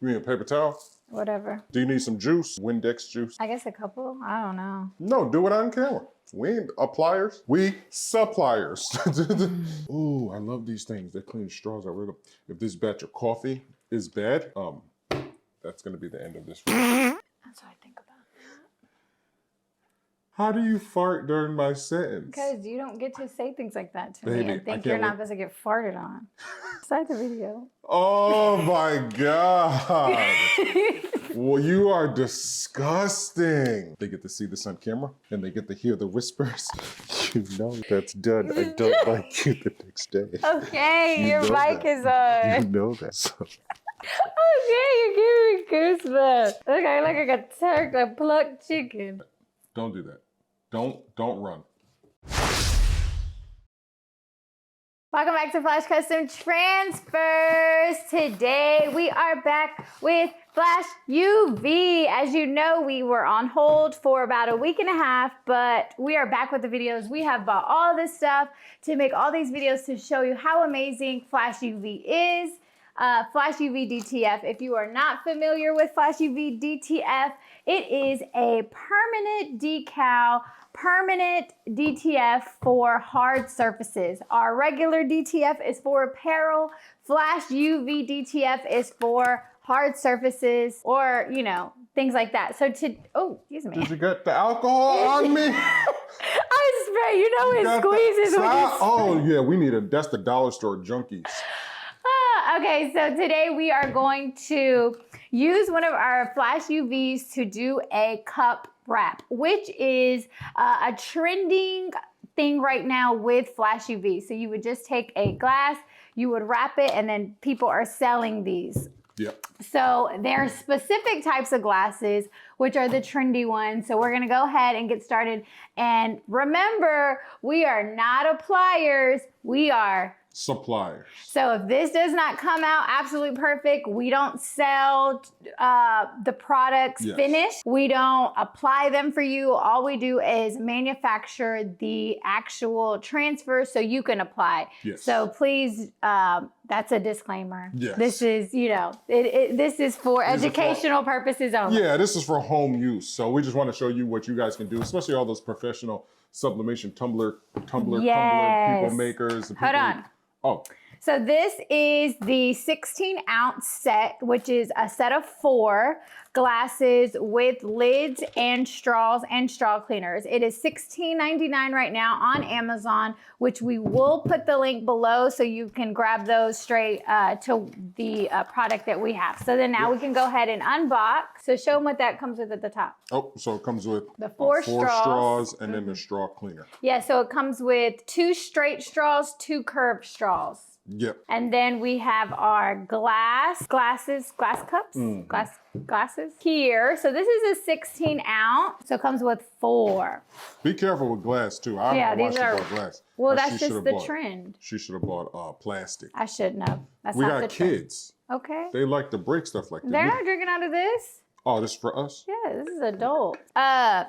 You need a paper towel? Whatever. Do you need some juice? Windex juice? I guess a couple. I don't know. No, do it on camera. We ain't appliers. We suppliers. Ooh, I love these things. They clean straws out real good. If this batch of coffee is bad, that's gonna be the end of this video. That's what I think about. How do you fart during my sentence? Because you don't get to say things like that to Baby, me and think you're not supposed to get farted on. Start the video. Oh my God. Well, you are disgusting. They get to see this on camera and they get to hear the whispers. You know that's done. I don't like you the next day. Okay, You your know mic that. is on. You know that. So. Okay, you're giving me goosebumps. Look, I look like a turkey, a plucked chicken. Don't do that. Don't run. Welcome back to Flash Custom Transfers. Today we are back with Flash UV. As you know, we were on hold for about a week and a half, but we are back with the videos. We have bought all this stuff to make all these videos to show you how amazing Flash UV is. Flash UVDTF. If you are not familiar with Flash UVDTF, it is a permanent decal, permanent DTF for hard surfaces. Our regular DTF is for apparel. Flash UVDTF is for hard surfaces or, you know, things like that. So oh, excuse me. Did you get the alcohol on me? I spray, you know it squeezes when you spray. Oh yeah, that's the dollar store junkies. Okay, so today we are going to use one of our Flash UVs to do a cup wrap, which is a trending thing right now with Flash UV. So you would just take a glass, you would wrap it, and then people are selling these. Yep. So there are specific types of glasses, which are the trendy ones. So we're gonna go ahead and get started. And remember, we are not appliers, we are suppliers. So if this does not come out absolutely perfect, we don't sell the products finished. We don't apply them for you. All we do is manufacture the actual transfer so you can apply. Yes. So please, that's a disclaimer. Yes. This is, you know, this is for educational purposes only. Yeah, this is for home use. So we just want to show you what you guys can do, especially all those professional sublimation tumbler people makers. Hold on. Oh. So this is the 16-ounce set, which is a set of 4 glasses with lids and straws and straw cleaners. It is $16.99 right now on Amazon, which we will put the link below so you can grab those straight to the product that we have. So then now we can go ahead and unbox. So show them what that comes with at the top. Oh, so it comes with the 4 straws and then the straw cleaner. Yeah, so it comes with 2 straight straws, 2 curved straws. Yep. And then we have our glass cups here. So this is a 16-ounce. So it comes with 4. Be careful with glass too. I don't know why she bought glass. Well, that's just the trend. She should have bought plastic. I shouldn't have. That's we not got the trend. kids. Okay. They like to break stuff like that. They're not drinking out of this. Oh, this is for us? Yeah, this is adult.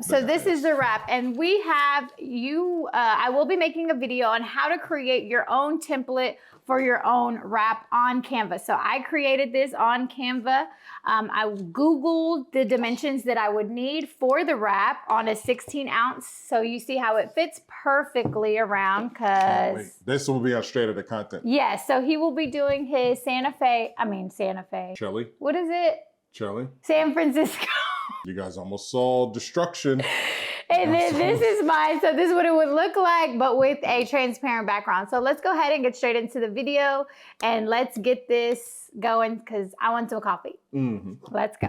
So this is the wrap, and we have I will be making a video on how to create your own template for your own wrap on Canva. So I created this on Canva. I Googled the dimensions that I would need for the wrap on a 16-ounce. So you see how it fits perfectly around because... This will be on Straight Outta Content. Yes, so he will be doing his Santa Fe. Shelly. What is it? Shelly. San Francisco. You guys almost saw destruction. And then this is mine. So this is what it would look like, but with a transparent background. So let's go ahead and get straight into the video and let's get this going because I want some coffee. Let's go.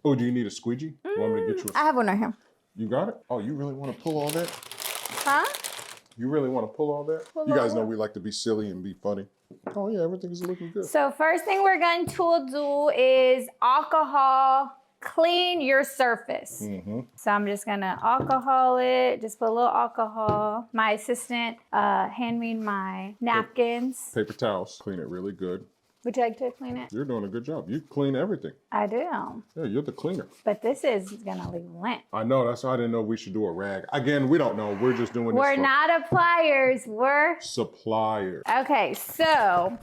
Oh, do you need a squeegee? You want me to get you I have one right here. You got it? Oh, you really want to pull all that? Huh? You really want to pull all that? You guys know we like to be silly and be funny. Oh yeah, everything's looking good. So first thing we're going to do is alcohol clean your surface. So I'm just gonna alcohol it, just put a little alcohol. My assistant hand me my napkins. Paper towels, clean it really good. Would you like to clean it? You're doing a good job. You clean everything. I do. Yeah, you're the cleaner. But this is gonna leave lint. I know, that's why I didn't know we should do a rag. Again, we don't know, we're just doing this. We're not appliers, we're suppliers. Okay, so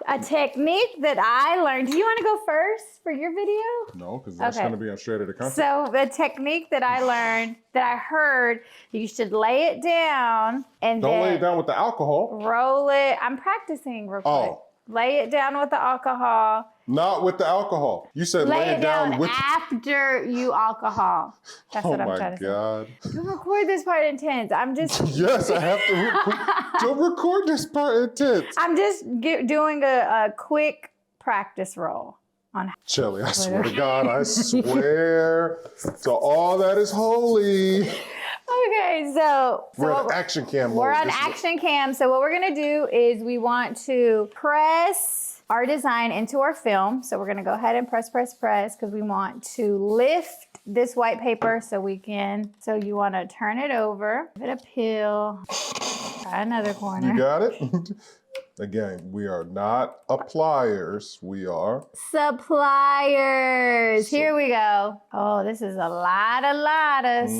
A technique that I learned. Do you want to go first for your video? No, because that's Okay. going to be on straight out of content. So the technique that I learned, that I heard, you should lay it down and Don't then lay it down with the alcohol. roll it. I'm practicing real quick. Oh. Lay it down with the alcohol. Not with the alcohol. You said Lay it down with. after you alcohol. That's what I'm trying to Oh my God. say. Don't record this part intense. I'm just. Yes, I have to record. Don't record this part intense. I'm just doing a quick practice roll on. Shelly, I swear to God, I swear to all that is holy. Okay, so We're on action cam. We're mode. on This is- action cam. So what we're gonna do is we want to press our design into our film. So we're gonna go ahead and press, because we want to lift this white paper so we can, so you wanna turn it over, give it a peel, try another corner. You got it? Again, we are not appliers. We are Suppliers. Here we go. Oh, this is a lot of lattice.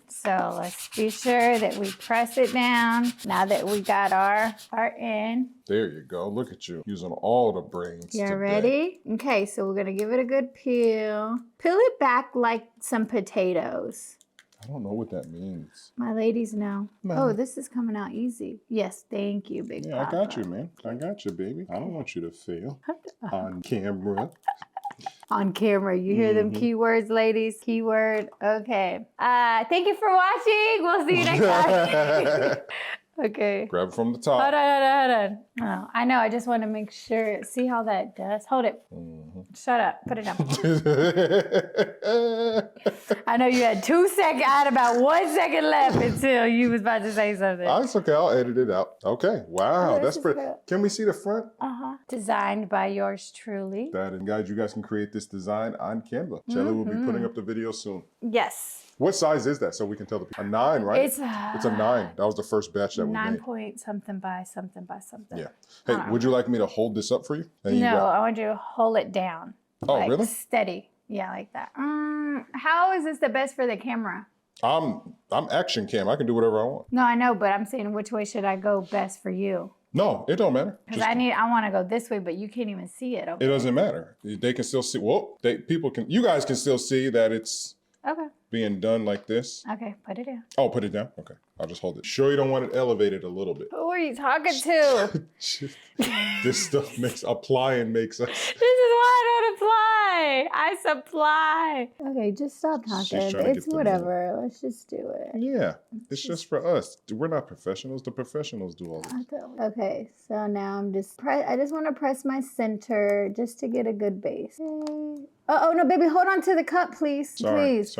So let's be sure that we press it down now that we got our end. There you go. Look at you using all the brains. You today. ready? Okay, so we're gonna give it a good peel. Peel it back like some potatoes. I don't know what that means. My ladies know. No. Oh, this is coming out easy. Yes, thank you, Big Yeah, Papa. I got you, man. I got you, baby. I don't want you to fail on camera. On camera, you hear them keywords, ladies? Keyword. Okay. Thank you for watching. We'll see you next time. Okay. Grab it from the top. Hold on. Oh, I know. I just want to make sure. See how that does? Hold it. Shut up. Put it down. I know you had 2 seconds. I had about 1 second left until you was about to say something. Oh, it's okay. I'll edit it out. Okay. Wow. Oh, That's this is pretty. good. Can we see the front? Designed by yours truly. And guys, you guys can create this design on Canva. Shelly will be putting up the video soon. Yes. What size is that so we can tell the people? A 9, right? It's a 9. That was the first batch that we 9 made. point something by something by something. Yeah. Hey, would you like me to hold this up for you? And you No, got- I want you to hold it down. Oh, like really? Steady. Yeah, like that. How is this the best for the camera? I'm action cam. I can do whatever I want. No, I know, but I'm saying which way should I go best for you? No, it don't matter. Because I want to go this way, but you can't even see it. Okay. It doesn't matter. They can still see. Well, you guys can still see that it's Okay. being done like this. Okay, put it in. Oh, put it down. Okay, I'll just hold it. Sure, you don't want it elevated a little bit. Who are you talking to? This stuff makes applying makes us. This is why I don't apply. I supply. Okay, just stop talking. trying to It's get the whatever. Let's just do it. Yeah, it's just for us. We're not professionals. The professionals do all this. Okay, so now I just want to press my center just to get a good base. Oh no, baby, hold on to the cup, please. Sorry. Please.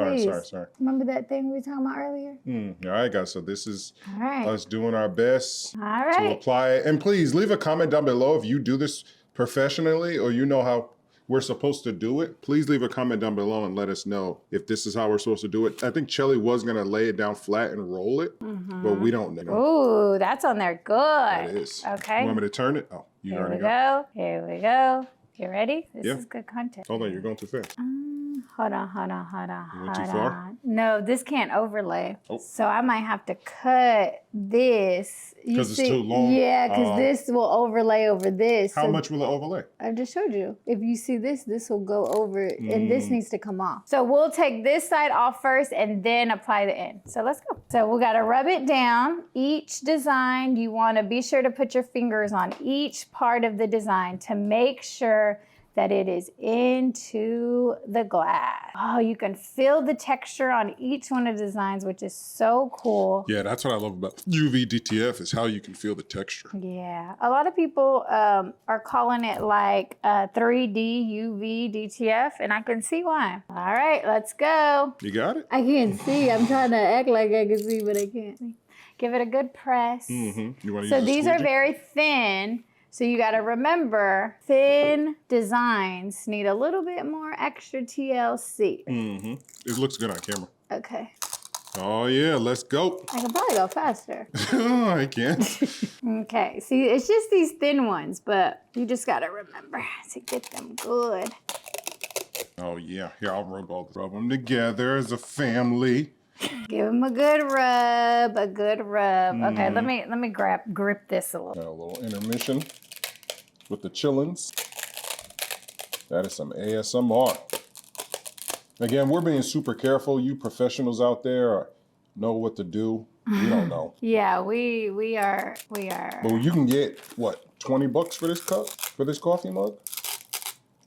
Remember that thing we were talking about earlier? All right, guys. So this is All right. us doing our best All to right. apply it. And please leave a comment down below if you do this professionally or you know how we're supposed to do it. Please leave a comment down below and let us know if this is how we're supposed to do it. I think Shelly was gonna lay it down flat and roll it, but we don't know. Ooh, that's on there good. It is. Okay. You want me to turn it? Oh, you Here we already got it. go. Here we go. You ready? This Yeah. is good content. Hold on, you're going too fast. Hold on. You went too far? No, this can't overlay. Oh. So I might have to cut this. You 'Cause it's see- too long? Yeah, because this will overlay over this. How So much will it overlay? I just showed you. If you see this, this will go over and Mm. this needs to come off. So we'll take this side off first and then apply the end. So let's go. So we gotta rub it down. Each design, you wanna be sure to put your fingers on each part of the design to make sure that it is into the glass. Oh, you can feel the texture on each one of the designs, which is so cool. Yeah, that's what I love about UVDTF is how you can feel the texture. Yeah, a lot of people are calling it like 3D UVDTF, and I can see why. All right, let's go. You got it? I can't see. I'm trying to act like I can see, but I can't see. Give it a good press. You want to So use a these are squeegee? very thin. So you got to remember, thin designs need a little bit more extra TLC. It looks good on camera. Okay. Oh yeah, let's go. I can probably go faster. I can. Okay, see, it's just these thin ones, but you just gotta remember to get them good. Oh yeah, here I'll rub them together as a family. Give them a good rub, Okay, let me grip this a little. Got a little intermission. with the chillins. That is some ASMR. Again, we're being super careful. You professionals out there know what to do. We don't know. Yeah, we are. But you can get, what, 20 bucks for this cup, for this coffee mug?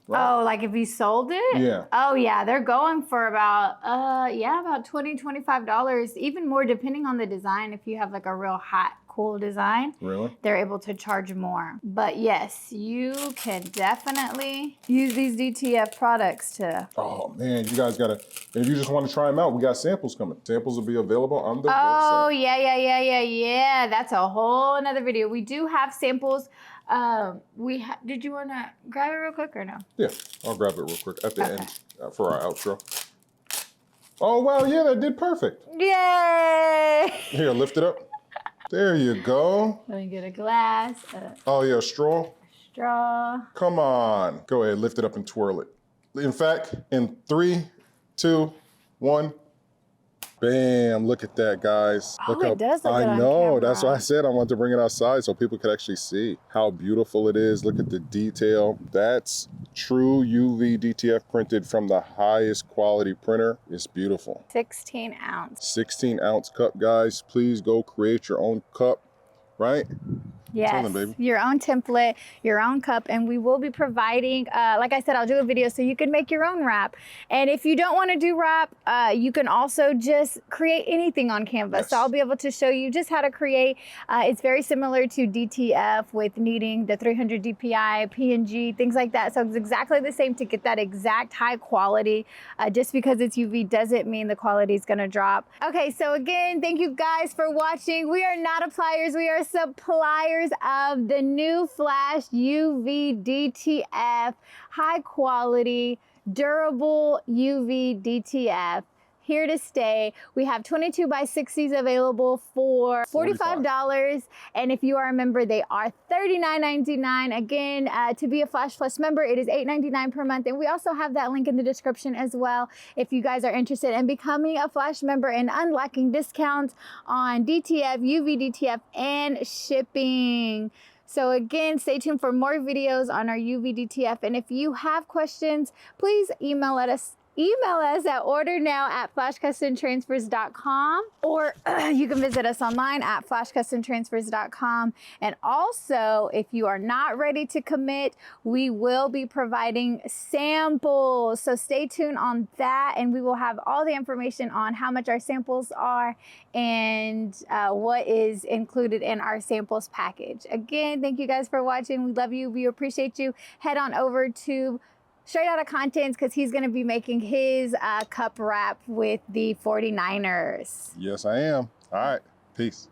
Right? Oh, like if you sold it? Yeah. Oh yeah, they're going for about about $20, $25, even more depending on the design. If you have like a real hot, cool design, Really? they're able to charge more. But yes, you can definitely use these DTF products to. Oh man, you guys gotta, if you just want to try them out, we got samples coming. Samples will be available on the Oh website. yeah. That's a whole another video. We do have samples. Did you want to grab it real quick or no? Yeah, I'll grab it real quick at the end for our outro. Oh wow, yeah, that did perfect. Yay! Here, lift it up. There you go. Let me get a glass, Oh yeah, straw. straw. Come on. Go ahead, lift it up and twirl it. In fact, in 3, 2, 1. Bam, look at that, guys. Oh, Look it does look I good on know, that's why camera. I said I wanted to bring it outside so people could actually see how beautiful it is. Look at the detail. That's true UV DTF printed from the highest quality printer. It's beautiful. 16 ounce. 16 ounce cup, guys. Please go create your own cup, right? Yes, Tell them, baby. your own template, your own cup, and we will be providing, like I said, I'll do a video so you can make your own wrap. And if you don't want to do wrap, you can also just create anything on Canva. Yes. So I'll be able to show you just how to create. It's very similar to DTF with needing the 300 DPI, PNG, things like that. So it's exactly the same to get that exact high quality. Just because it's UV doesn't mean the quality is going to drop. Okay, so again, thank you guys for watching. We are not appliers, we are suppliers of the new Flash UVDTF, high quality, durable UVDTF. Here to stay. We have 22 by 60s available for $45. And if you are a member, they are $39.99. Again, to be a Flash Plus member, it is $8.99 per month. And we also have that link in the description as well. If you guys are interested in becoming a Flash member and unlocking discounts on DTF, UVDTF, and shipping. So again, stay tuned for more videos on our UVDTF. And if you have questions, please email us at ordernow@flashcustomtransfers.com, or you can visit us online at flashcustomtransfers.com. And also, if you are not ready to commit, we will be providing samples. So stay tuned on that, and we will have all the information on how much our samples are and what is included in our samples package. Again, thank you guys for watching. We love you. We appreciate you. Head on over to Straight Outta Contents because he's going to be making his cup wrap with the 49ers. Yes, I am. All right, peace.